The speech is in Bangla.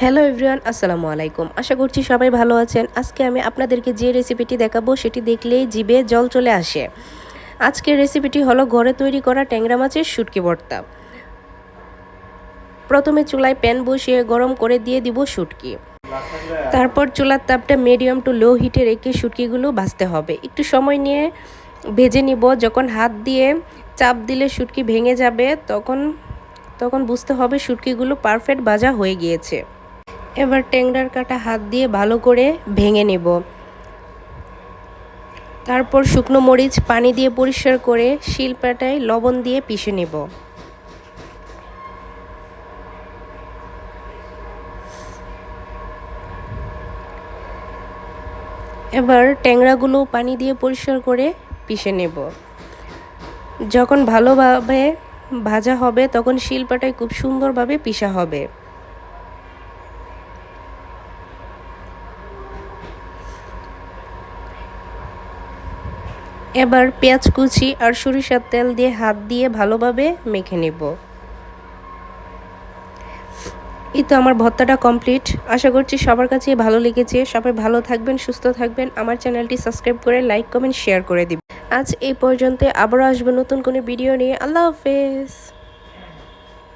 হ্যালো এভরিওয়ান, আসসালামু আলাইকুম। আশা করছি সবাই ভালো আছেন। আজকে আমি আপনাদেরকে যে রেসিপিটি দেখাবো সেটি দেখলেই জিভে জল চলে আসে। আজকের রেসিপিটি হলো ঘরে তৈরি করা ট্যাংরা মাছের শুটকি ভর্তা। প্রথমে চুলায় প্যান বসিয়ে গরম করে দিয়ে দিব শুটকি। তারপর চুলার তাপটা মিডিয়াম টু লো হিটে রেখে শুটকিগুলো ভাজতে হবে। একটু সময় নিয়ে ভেজে নিব। যখন হাত দিয়ে চাপ দিলে শুটকি ভেঙে যাবে তখন বুঝতে হবে শুটকিগুলো পারফেক্ট ভাজা হয়ে গিয়েছে। এবার ট্যাংরার কাটা হাত দিয়ে ভালো করে ভেঙে নেব। তারপর শুকনো মরিচ পানি দিয়ে পরিষ্কার করে শিলপাটায় লবণ দিয়ে পিষে নেব। এবার ট্যাংরাগুলো পানি দিয়ে পরিষ্কার করে পিষে নেব। যখন ভালোভাবে ভাজা হবে তখন শিলপাটায় খুব সুন্দরভাবে পিষা হবে। এবার পেঁয়াজ কুচি আর সরিষার তেল দিয়ে হাত দিয়ে ভালোভাবে মেখে নেব। এই তো আমার ভর্তাটা কমপ্লিট। আশা করছি সবার কাছে ভালো লেগেছে। সবাই ভালো থাকবেন, সুস্থ থাকবেন। আমার চ্যানেলটি সাবস্ক্রাইব করে লাইক কমেন্ট শেয়ার করে দিবেন। আজ এই পর্যন্ত, আবারও আসবো নতুন কোনো ভিডিও নিয়ে। আল্লাহ হাফেজ।